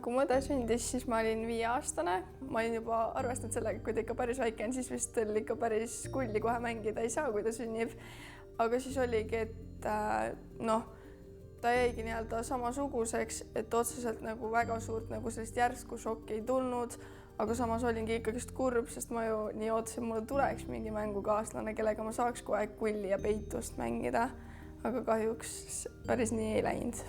Kui mu õde sündis, siis ma olin 5-aastane. Ma olin juba arvestanud sellega, kui ta ikka päris väike on, siis vist oli ikka päris kulli kohe mängida ei saa, kui ta sünnib. Aga siis oligi, et ta jäigi nii-öelda samasuguseks, et otseselt nagu väga suurt nagu sellist järsku šokki ei tulnud. Aga samas olingi ikkagist kurb, sest ma ju nii ootasin, mulle tuleks mingi mängukaaslane, kellega ma saaks kogu aeg kulli ja peitust mängida. Aga kahjuks päris nii ei läinud.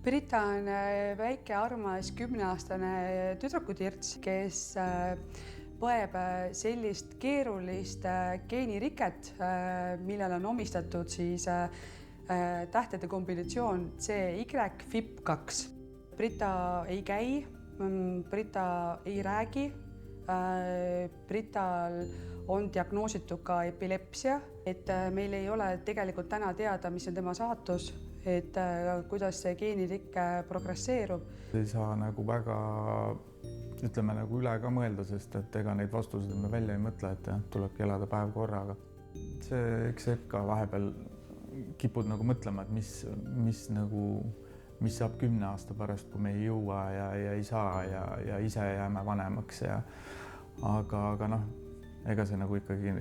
Brita on väike armas 10-aastane tüdrukutirts, kes põeb sellist keerulist geeniriket, millele on omistatud siis tähtede kombinatsioon CY-FIP2. Brita ei käi, Brita ei räägi, Brital on diagnoositud ka epilepsia, et meil ei ole tegelikult täna teada, mis on tema saatus, et kuidas see geenirikke progresseerub. Ei saa nagu väga, ütleme nagu üle ka mõelda, sest et ega neid vastuseid me välja ei mõtle, et tulebki elada päev korraga. See eks ka vahepeal kipud nagu mõtlema, et mis saab 10 aasta pärast, kui me ei jõua ja ei saa ja ise jääme vanemaks. Aga ega see nagu ikkagi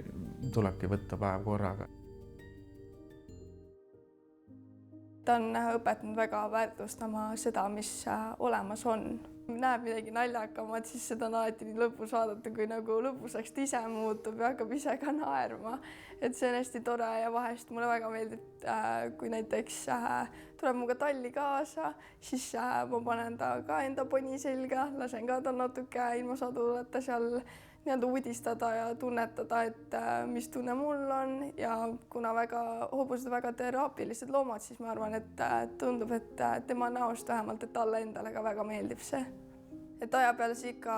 tulebki võtta päev korraga. Ta on õpetanud väga väärtustama seda, mis olemas on. Näeb midagi naljakamat, siis seda on alati nii lõpus vaadata, kui nagu lõpuseks ise muutub ja hakkab ise ka naerma. Et see on hästi tore ja vahest mulle väga meeldib, kui näiteks tuleb muga talli kaasa, siis ma panen ta ka enda poni selga, lasen ka ta natuke ilma sadulata seal nii-öelda uudistada ja tunnetada, et mis tunne mul on ja kuna hobused väga teraapilised loomad, siis ma arvan, et tundub, et tema näost vähemalt, et talle endale ka väga meeldib see. Et aja peale ikka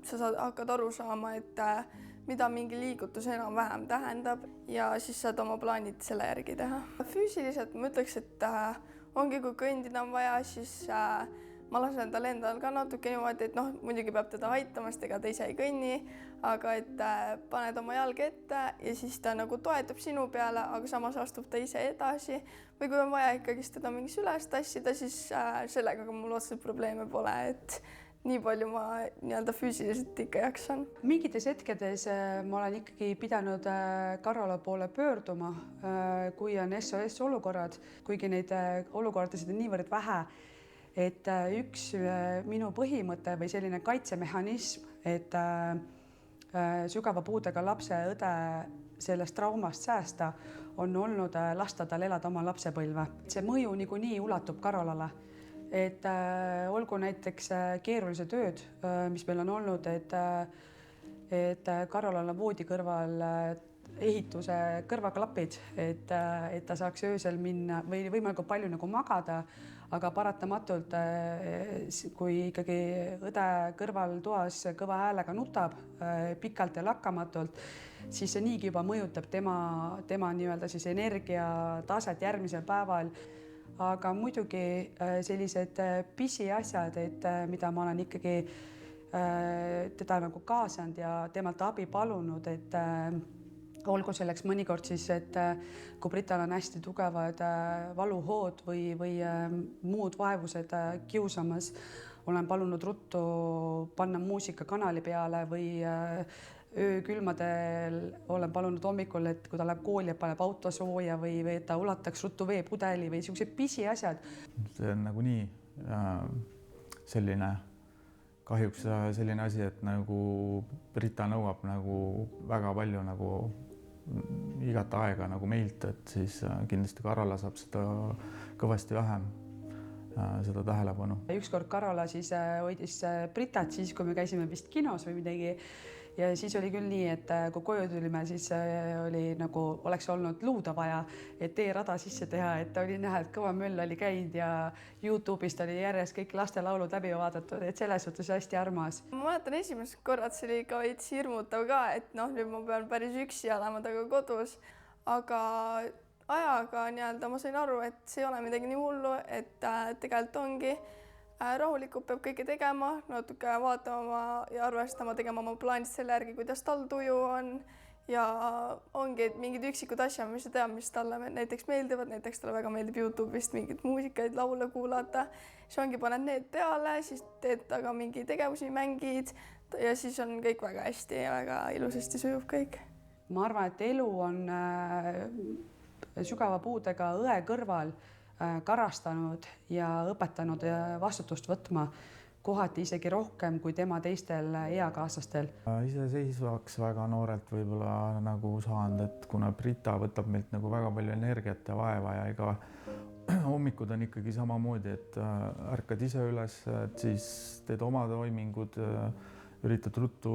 sa hakkad aru saama, et mida mingi liigutus enam-vähem tähendab ja siis saad oma plaanid selle järgi teha. Füüsiliselt ma ütleks, et ongi, kui kõndida on vaja, siis ma lasen tal endal ka natuke niimoodi, et muidugi peab teda aitama, sest ega ta ise ei kõnni, aga et paned oma jalga ette ja siis ta nagu toetab sinu peale, aga samas astub ta ise edasi. Või kui on vaja ikkagist teda mingis üles tassida, siis sellega mul otseselt probleeme pole, et nii palju ma nii-öelda füüsiliselt ikka jaksan. Mingites hetkedes ma olen ikkagi pidanud Karola poole pöörduma, kui on SOS olukorrad, kuigi neid olukordasid on niivõrd vähe, et üks minu põhimõte või selline kaitsemehhanism, et sügava puudega lapse õde sellest traumast säästa, on olnud lasta tal elada oma lapsepõlve. See mõju niikuinii ulatub Karolale, et olgu näiteks keerulised ööd, mis meil on olnud, et Karolal on voodi kõrval ehituse kõrvaklapid, et ta saaks öösel minna või võimalikult palju nagu magada, aga paratamatult, kui ikkagi õde kõrval toas kõva häälega nutab pikalt ja lakkamatult, siis see niigi juba mõjutab tema nii-öelda siis energiataset järgmisel päeval. Aga muidugi sellised pisiasjad, et mida ma olen ikkagi teda nagu kaasanud ja temalt abi palunud, et olgu selleks mõnikord siis, et kui Brital on hästi tugevad valuhood või muud vaevused kiusamas, olen palunud ruttu panna muusika kanali peale või öökülmadel olen palunud hommikul, et kui ta läheb kooli ja paneb auto sooja või et ta ulataks ruttu veepudeli või sellised pisiasjad. See on nagu nii selline kahjuks selline asi, et nagu Brita nõuab nagu väga palju nagu igat aega nagu meilt, et siis kindlasti Karola saab seda kõvasti vähem, seda tähelepanu. Ükskord Karola siis hoidis Britat siis, kui me käisime vist kinos või midagi ja siis oli küll nii, et kui koju tulime, siis oli nagu oleks olnud luuda vaja, et teerada sisse teha, et oli näha, et kõva möll oli käinud ja YouTube'ist oli järjest kõik lastelaulud läbi vaadatud, et selles suhtes hästi armas. Ma mäletan esimesed korrad, see oli ka veits hirmutav ka, et nüüd ma pean päris üksi olema taga kodus, aga ajaga nii-öelda ma sain aru, et see ei ole midagi nii hullu, et tegelikult ongi rahulikult peab kõike tegema, natuke vaatama ja arvestama, tegema oma plaanid selle järgi, kuidas tal tuju on ja ongi, et mingid üksikud asjad, mis sa tead, mis talle näiteks meeldivad, näiteks talle väga meeldib Youtube'ist mingit muusikaid, laule kuulata, siis ongi, paned need peale, siis teed taga mingi tegevusi, mängid ja siis on kõik väga hästi ja väga ilusasti sujub kõik. Ma arvan, et elu on sügava puudega õe kõrval karastanud ja õpetanud vastutust võtma kohati isegi rohkem kui tema teistel eakaaslastel. Iseseisvaks väga noorelt võib-olla nagu saanud, et kuna Brita võtab meilt nagu väga palju energiat ja vaeva ja ega hommikud on ikkagi samamoodi, et ärkad ise üles, et siis teed oma toimingud, üritad ruttu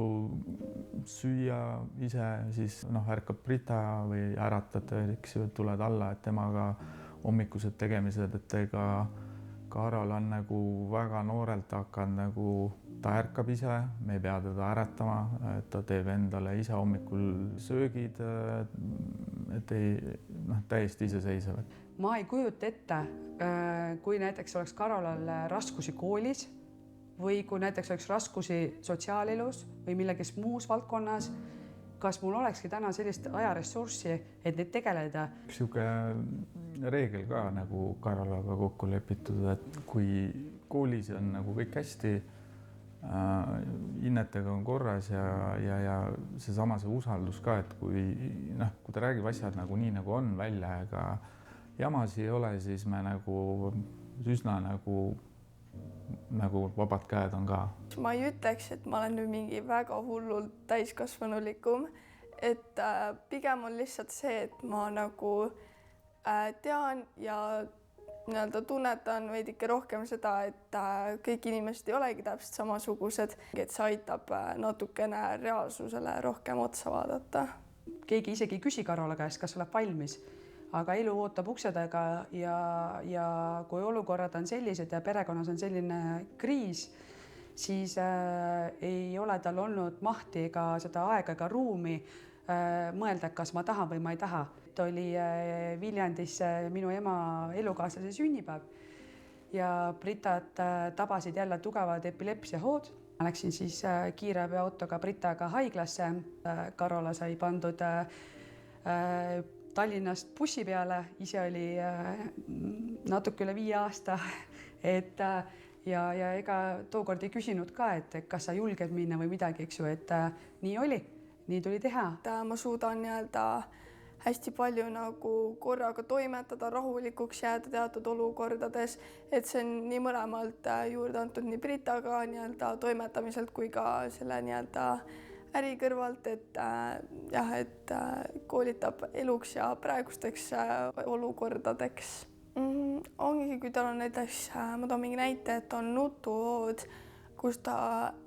süüa ise, siis ärkab Brita või äratad, eks ju, tuled alla, et temaga hommikused tegemised, et ega Karol on nagu väga noorelt hakanud nagu, ta ärkab ise, me ei pea teda äratama, et ta teeb endale ise hommikul söögid, et täiesti iseseisev. Ma ei kujuta ette, kui näiteks oleks Karolal raskusi koolis või kui näiteks oleks raskusi sotsiaalelus või milleges muus valdkonnas, kas mul olekski täna sellist ajaressurssi, et neid tegeleda? Niisugune reegel ka nagu Karolaga kokku lepitud, et kui koolis on nagu kõik hästi, hinnetega on korras ja seesama see usaldus ka, et kui ta räägib asjad nagu nii nagu on välja, ega jamas ei ole, siis me nagu üsna nagu vabad käed on ka. Ma ei ütleks, et ma olen nüüd mingi väga hullult täiskasvanulikum, et pigem on lihtsalt see, et ma nagu tean ja nii-öelda tunnetan veidike rohkem seda, et kõik inimesed ei olegi täpselt samasugused, et see aitab natukene reaalsusele rohkem otsa vaadata. Keegi isegi ei küsi Karola käest, kas oleb valmis, aga elu ootab ukse taga ja kui olukorrad on sellised ja perekonnas on selline kriis, siis ei ole tal olnud mahti ega seda aega ega ruumi mõelda, kas ma tahan või ma ei taha. Oli Viljandis minu ema elukaaslase sünnipäev ja Britat tabasid jälle tugevad epilepsiahood. Ma läksin siis kiirabiautoga Britaga haiglasse. Karola sai pandud Tallinnast bussi peale, ise oli natuke üle 5 aasta, ja ega tookord ei küsinud ka, et kas sa julged minna või midagi, eks ju, et nii oli, nii tuli teha. Ma suudan nii-öelda hästi palju nagu korraga toimetada, rahulikuks jääda teatud olukordades, et see on nii mõlemalt juurde antud nii Britaga nii-öelda toimetamiselt kui ka selle nii-öelda äri kõrvalt, et koolitab eluks ja praegusteks olukordadeks. Ongi, kui tal on näiteks, ma toon mingi näite, et on nutuhood, kus ta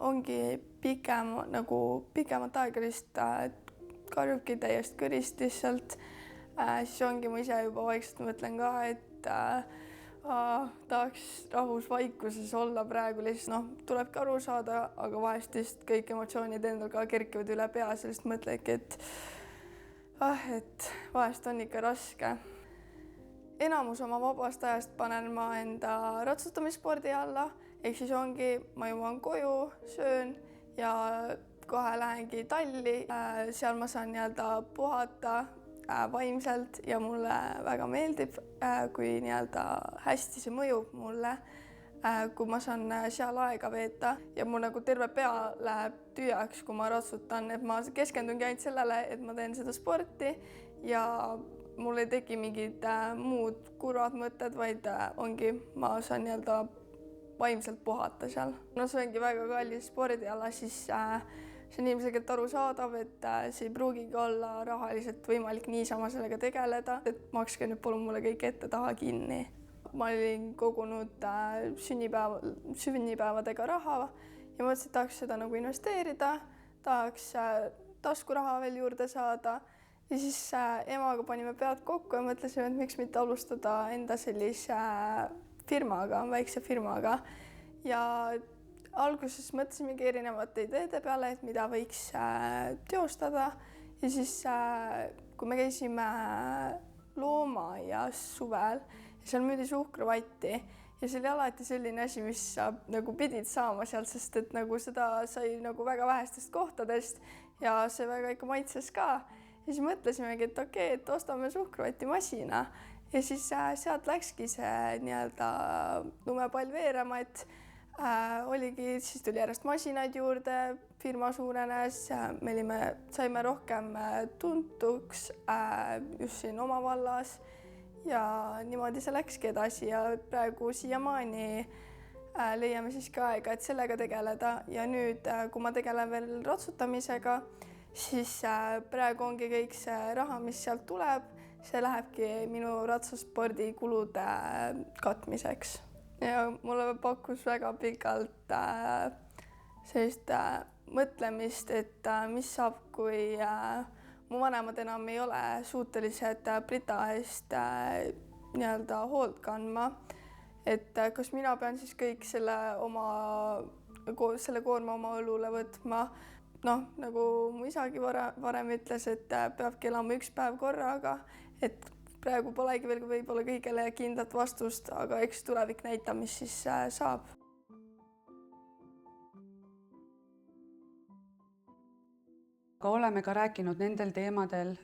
ongi pikemat aega lihtsalt karjubki täiesti kõrist lihtsalt, siis ongi ma ise juba vaikselt mõtlen ka, et tahaks rahus vaikuses olla praegu lihtsalt, tulebki aru saada, aga vahest lihtsalt kõik emotsioonid endal ka kerkivad üle pea, sellist mõtledki, et vahest on ikka raske. Enamus oma vabast ajast panen ma enda ratsutamisspordi alla, ehk siis ongi, ma jõuan koju, söön ja kohe lähengi talli, seal ma saan nii-öelda puhata vaimselt ja mulle väga meeldib, kui nii-öelda hästi see mõjub mulle, kui ma saan seal aega veeta ja mul nagu terve pea läheb tühjaks, kui ma ratsutan, et ma keskendungi ainult sellele, et ma teen seda sporti ja mul ei teki mingid muud kurvad mõtted, vaid ongi, ma saan nii-öelda vaimselt puhata seal. See ongi väga kallis spordiala, siis see on ilmselgelt arusaadav, et see ei pruugigi olla rahaliselt võimalik niisama sellega tegeleda, et makske nüüd palun mulle kõik ette taha kinni. Ma olin kogunud sünnipäevadega raha ja mõtlesin, et tahaks seda nagu investeerida, tahaks taskuraha veel juurde saada ja siis emaga panime pead kokku ja mõtlesime, et miks mitte alustada enda sellise firmaga, väikse firmaga ja alguses mõtlesimegi erinevate ideede peale, et mida võiks teostada ja siis kui me käisime loomaaias suvel ja seal müüdi suhkruvatti ja see oli alati selline asi, mis sa nagu pidid saama sealt, sest et nagu seda sai nagu väga vähestest kohtadest ja see väga ikka maitses ka ja siis mõtlesimegi, et okei, et ostame suhkruvõtimasina ja siis sealt läkski see nii-öelda lumepall veerema, et oligi, siis tuli järjest masinaid juurde, firma suurenes, saime rohkem tuntuks just siin oma vallas ja niimoodi see läkski edasi ja praegu siiamaani leiame siiski aega, et sellega tegeleda ja nüüd, kui ma tegelen veel ratsutamisega, siis praegu ongi kõik see raha, mis sealt tuleb, see lähebki minu ratsaspordi kulude katmiseks. Ja mulle pakkus väga pikalt sellist mõtlemist, et mis saab, kui mu vanemad enam ei ole suutelised Brita eest nii-öelda hoolt kandma. Et kas mina pean siis kõik selle koorma oma õlule võtma. Noh, nagu mu isagi varem ütles, et peabki elama üks päev korraga, et praegu polegi veel võib-olla kõigele kindlat vastust, aga eks tulevik näitab, mis siis saab. Aga oleme ka rääkinud nendel teemadel,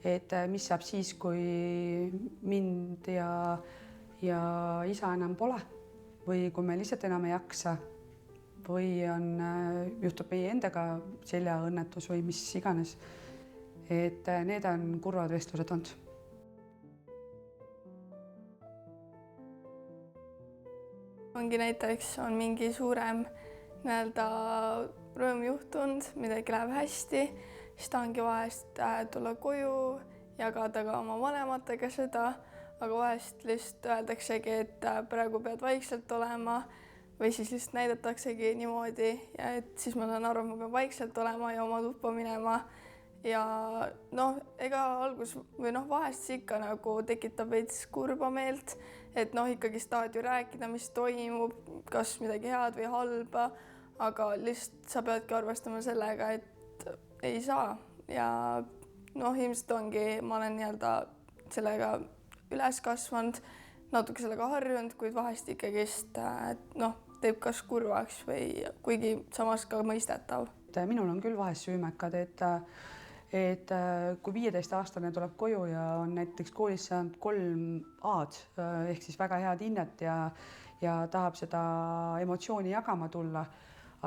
et mis saab siis, kui mind ja isa enam pole või kui me lihtsalt enam ei jaksa või juhtub meie endaga seljaõnnetus või mis iganes. Et need on kurvad vestlused olnud. Ongi näiteks on mingi suurem nii-öelda rõõm juhtunud, midagi läheb hästi, siis tahangi vahest tulla koju, jagada ka oma vanematega seda, aga vahest lihtsalt öeldaksegi, et praegu pead vaikselt olema või siis lihtsalt näidataksegi niimoodi, et siis ma saan aru, et ma pean vaikselt olema ja oma tuppa minema. Ja noh, ega algus või noh, vahest ikka nagu tekitab veits kurba meelt, et noh, ikkagi tahad ju rääkida, mis toimub, kas midagi head või halba, aga lihtsalt sa peadki arvestama sellega, et ei saa ja noh, ilmselt ongi, ma olen nii-öelda sellega üles kasvanud, natuke sellega harjunud, kuid vahest ikkagist noh, teeb kas kurvaks või kuigi samas ka mõistetav. Minul on küll vahest süümekad, et kui 15-aastane tuleb koju ja on näiteks koolis saanud 3 A-d ehk siis väga head hinnet ja tahab seda emotsiooni jagama tulla,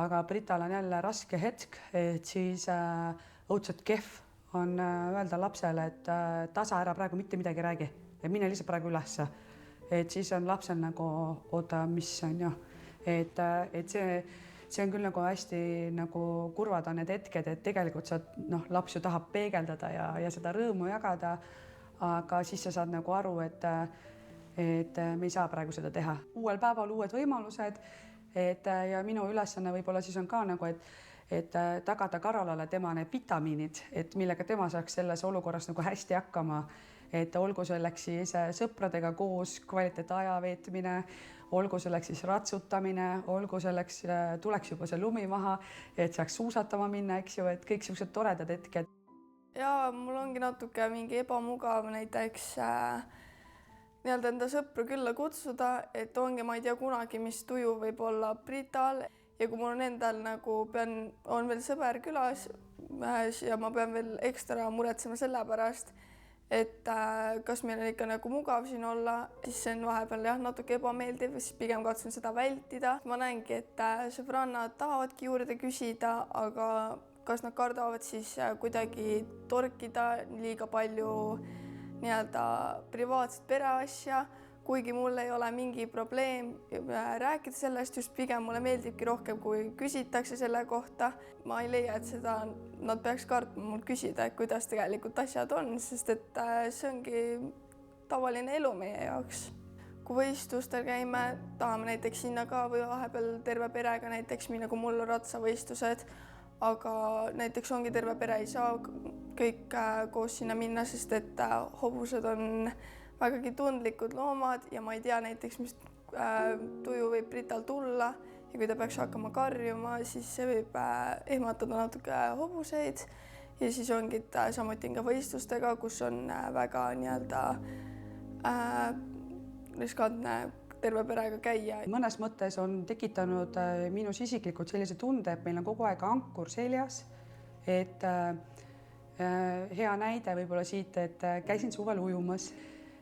aga Brital on jälle raske hetk, et siis õudselt kehv on öelda lapsele, et tasa ära praegu mitte midagi räägi ja mine lihtsalt praegu ülesse. Et siis on lapsel nagu oota, mis on ju, et see on küll nagu hästi nagu kurvad on need hetked, et tegelikult sa noh, laps ju tahab peegeldada ja seda rõõmu jagada, aga siis sa saad nagu aru, et me ei saa praegu seda teha. Uuel päeval uued võimalused, ja minu ülesanne võib-olla siis on ka nagu, et tagada Karolale tema need vitamiinid, et millega tema saaks selles olukorras nagu hästi hakkama, et olgu selleks siis sõpradega koos kvaliteetaja veetmine, olgu selleks siis ratsutamine, olgu selleks tuleks juba see lumi maha, et saaks suusatama minna, eks ju, et kõik sellised toredad hetked. Ja mul ongi natuke mingi ebamugav näiteks nii-öelda enda sõpru külla kutsuda, et ongi, ma ei tea kunagi, mis tuju võib olla Brital ja kui mul on endal nagu on veel sõber külas ja ma pean veel ekstra muretsema selle pärast, et kas meil on ikka nagu mugav siin olla, siis see on vahepeal jah, natuke ebameeldiv, siis pigem katsun seda vältida. Ma näengi, et sõbrannad tahavadki juurde küsida, aga kas nad kardavad siis kuidagi torkida liiga palju nii-öelda privaatset pereasja, kuigi mul ei ole mingi probleem rääkida sellest, just pigem mulle meeldibki rohkem, kui küsitakse selle kohta. Ma ei leia, et seda nad peaks kartma mul küsida, et kuidas tegelikult asjad on, sest et see ongi tavaline elu meie jaoks. Kui võistlustel käime, tahame näiteks sinna ka või vahepeal terve perega näiteks minna, kui mul on ratsavõistlused, aga näiteks ongi terve pere ei saa kõik koos sinna minna, sest et hobused on vägagi tundlikud loomad ja ma ei tea näiteks, mis tuju võib Brital tulla ja kui ta peaks hakkama karjuma, siis see võib ehmatada natuke hobuseid ja siis ongi samuti ka võistlustega, kus on väga nii-öelda riskantne terve perega käia. Mõnes mõttes on tekitanud minus isiklikult sellise tunde, et meil on kogu aeg ankur seljas et hea näide võib-olla siit, et käisin suvel ujumas,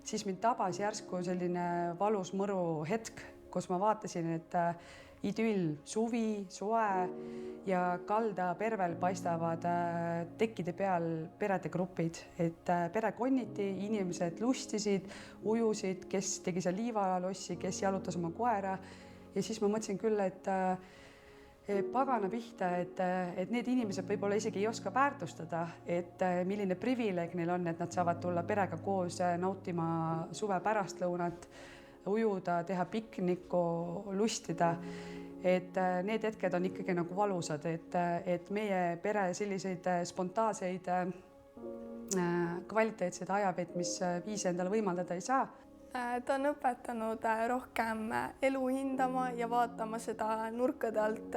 siis mind tabas järsku selline valus mõru hetk, kus ma vaatasin, et idüll, suvi, soe ja kalda pervel paistavad tekkide peal perede grupid, et pere konniti, inimesed lustisid, ujusid, kes tegi seal liivalossi, kes jalutas oma koera ja siis ma mõtlesin küll, et pagana pihta, et need inimesed võib-olla isegi ei oska väärtustada, et milline privileeg neil on, et nad saavad tulla perega koos nautima suve pärastlõunat, ujuda, teha piknikku, lustida. Et need hetked on ikkagi nagu valusad, et meie pere selliseid spontaanseid kvaliteetseid ajaveetmisviise endale võimaldada ei saa. Ta on õpetanud rohkem elu hindama ja vaatama seda nurkade alt,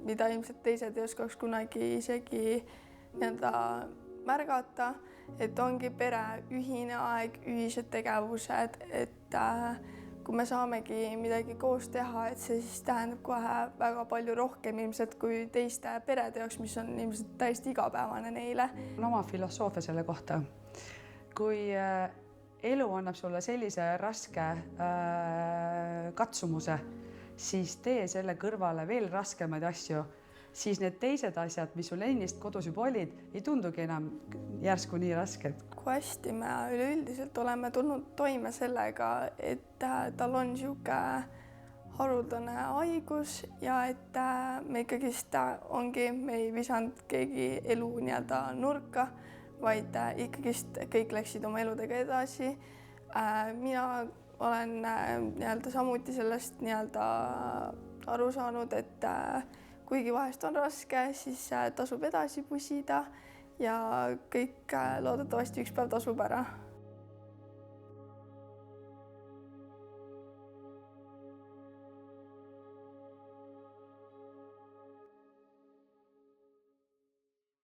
mida ilmselt teised ei oskaks kunagi isegi märgata, et ongi pere ühine aeg, ühised tegevused, et kui me saamegi midagi koos teha, et see siis tähendab kohe väga palju rohkem ilmselt kui teiste perede jaoks, mis on ilmselt täiesti igapäevane neile. On oma filosoofia selle kohta. Kui elu annab sulle sellise raske katsumuse, siis tee selle kõrvale veel raskemaid asju, siis need teised asjad, mis sul ennist kodus juba olid, ei tundugi enam järsku nii rasked. Kui hästi me üleüldiselt oleme tulnud toime sellega, et tal on niisugune haruldane haigus ja et me ikkagist ongi, me ei visanud keegi elu nurka, vaid ikkagist kõik läksid oma eludega edasi. Mina olen samuti sellest aru saanud, et kuigi vahest on raske, siis tasub edasi pusida ja kõik loodetavasti üks päev tasub ära.